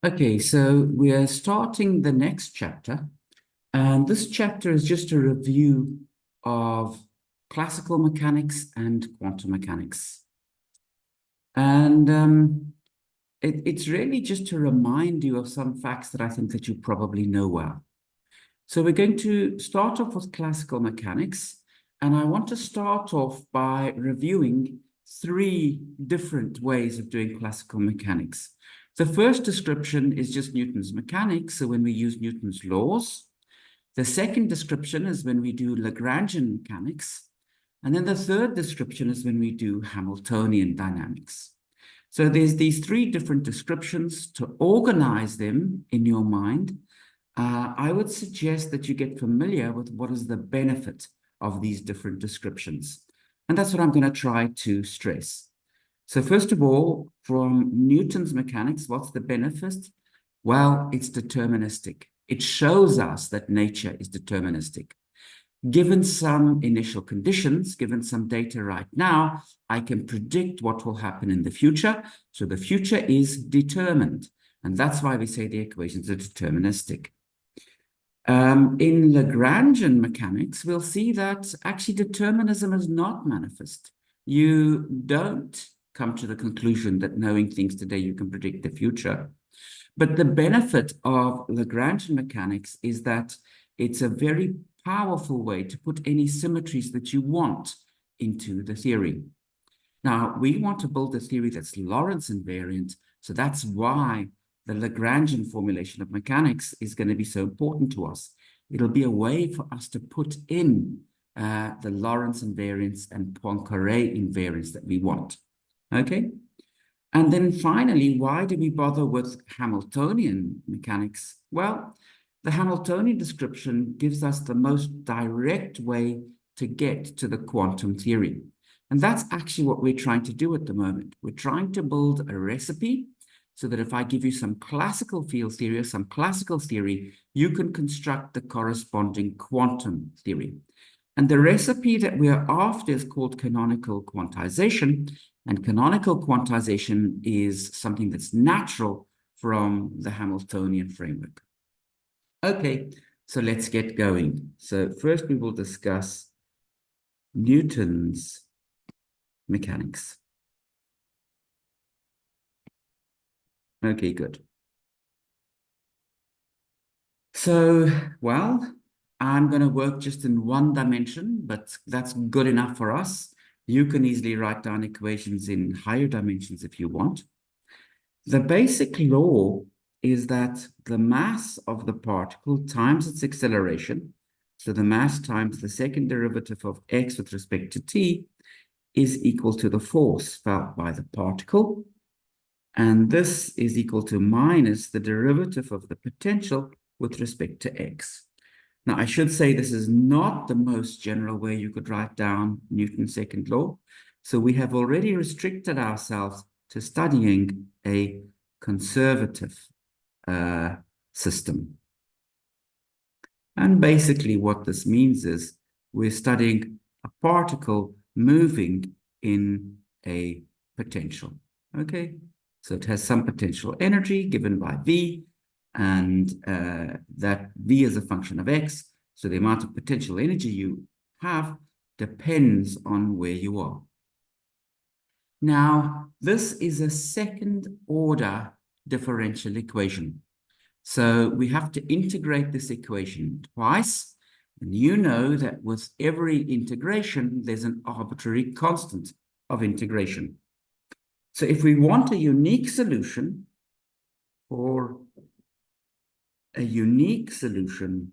Okay, so we are starting the next chapter, and this chapter is just a review of classical mechanics and quantum mechanics. And it's really just to remind you of some facts that I think that you probably know well. So we're going to start off with classical mechanics, and I want to start off by reviewing three different ways of doing classical mechanics. The first description is just Newton's mechanics, so when we use Newton's laws. The second description is when we do Lagrangian mechanics. And then the third description is when we do Hamiltonian dynamics. So there's these three different descriptions. To organize them in your mind, I would suggest that you get familiar with what is the benefit of these different descriptions. And that's what I'm going to try to stress. So first of all, from Newton's mechanics, what's the benefit? Well, it's deterministic. It shows us that nature is deterministic. Given some initial conditions, given some data right now, I can predict what will happen in the future. So the future is determined. And that's why we say the equations are deterministic. In Lagrangian mechanics, we'll see that actually determinism is not manifest. You don't come to the conclusion that knowing things today, you can predict the future. But the benefit of Lagrangian mechanics is that it's a very powerful way to put any symmetries that you want into the theory. Now, we want to build a theory that's Lorentz invariant, so that's why the Lagrangian formulation of mechanics is going to be so important to us. It'll be a way for us to put in the Lorentz invariance and Poincare invariance that we want. Okay? And then finally, why do we bother with Hamiltonian mechanics? Well, the Hamiltonian description gives us the most direct way to get to the quantum theory. And that's actually what we're trying to do at the moment. We're trying to build a recipe so that if I give you some classical field theory or some classical theory, you can construct the corresponding quantum theory. And the recipe that we are after is called canonical quantization. And canonical quantization is something that's natural from the Hamiltonian framework. Okay, so let's get going. So first we will discuss Newton's mechanics. Okay, good. So, well, I'm going to work just in one dimension, but that's good enough for us. You can easily write down equations in higher dimensions if you want. The basic law is that the mass of the particle times its acceleration, so the mass times the second derivative of x with respect to t, is equal to the force felt by the particle. And this is equal to minus the derivative of the potential with respect to x. Now, I should say this is not the most general way you could write down Newton's second law. So we have already restricted ourselves to studying a conservative system. And basically what this means is we're studying a particle moving in a potential, okay? So it has some potential energy given by V, and that V is a function of X. So the amount of potential energy you have depends on where you are. Now, this is a second order differential equation. So we have to integrate this equation twice. And you know that with every integration, there's an arbitrary constant of integration. So if we want a unique solution, or a unique solution,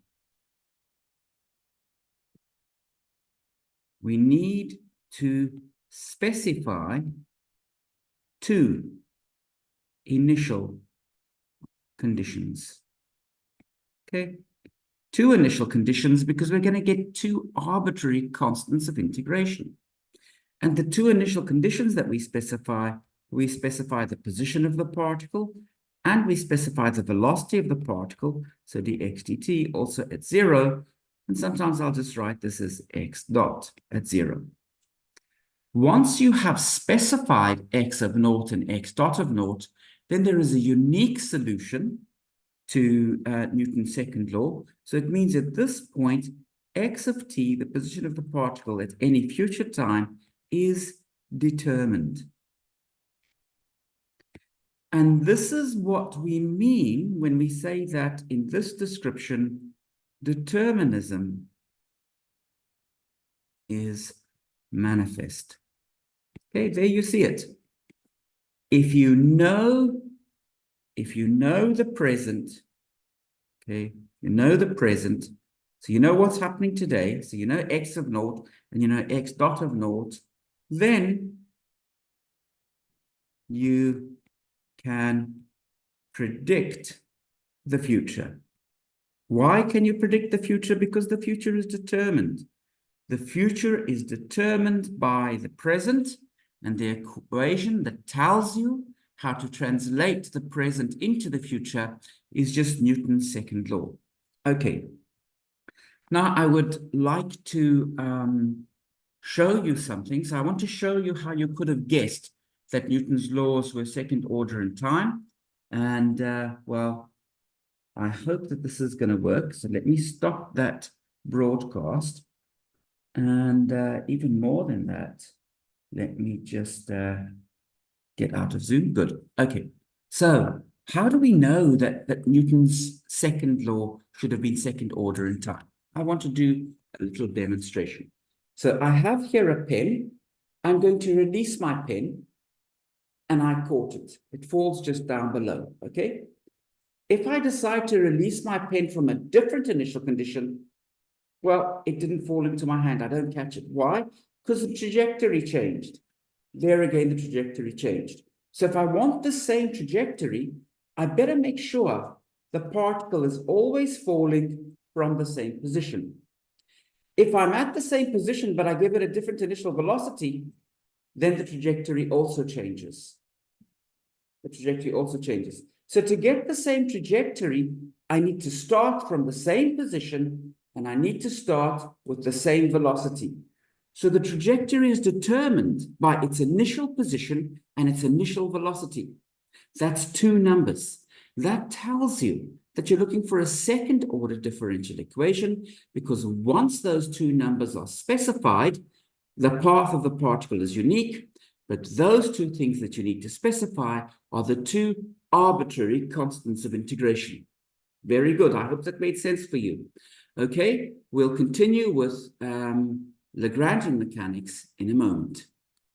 we need to specify two initial conditions. Okay, two initial conditions because we're going to get two arbitrary constants of integration. And the two initial conditions that we specify the position of the particle, and we specify the velocity of the particle, so dx dt, also at 0. And sometimes I'll just write this as x dot at 0. Once you have specified x of naught and x dot of naught, then there is a unique solution to Newton's second law. So it means at this point, x of t, the position of the particle at any future time, is determined. And this is what we mean when we say that in this description, determinism is manifest. Okay, there you see it. If you know the present, okay, you know the present, so you know what's happening today, so you know x of naught and you know x dot of naught, then you can predict the future. Why can you predict the future? Because the future is determined. The future is determined by the present, and the equation that tells you how to translate the present into the future is just Newton's second law. Okay. Now I would like to show you something. So I want to show you how you could have guessed that Newton's laws were second order in time. And well, I hope that this is going to work. So let me stop that broadcast. And even more than that, let me just get out of Zoom. Good. Okay. So how do we know that Newton's second law should have been second order in time? I want to do a little demonstration. So I have here a pen. I'm going to release my pen, and I caught it. It falls just down below, okay? If I decide to release my pen from a different initial condition, well, it didn't fall into my hand. I don't catch it. Why? Because the trajectory changed. There again, the trajectory changed. So if I want the same trajectory, I better make sure the particle is always falling from the same position. If I'm at the same position, but I give it a different initial velocity, then the trajectory also changes. The trajectory also changes. So to get the same trajectory, I need to start from the same position, and I need to start with the same velocity. So the trajectory is determined by its initial position and its initial velocity. That's two numbers. That tells you that you're looking for a second order differential equation, because once those two numbers are specified, the path of the particle is unique, but those two things that you need to specify are the two arbitrary constants of integration. Very good. I hope that made sense for you. Okay, we'll continue with Lagrangian mechanics in a moment.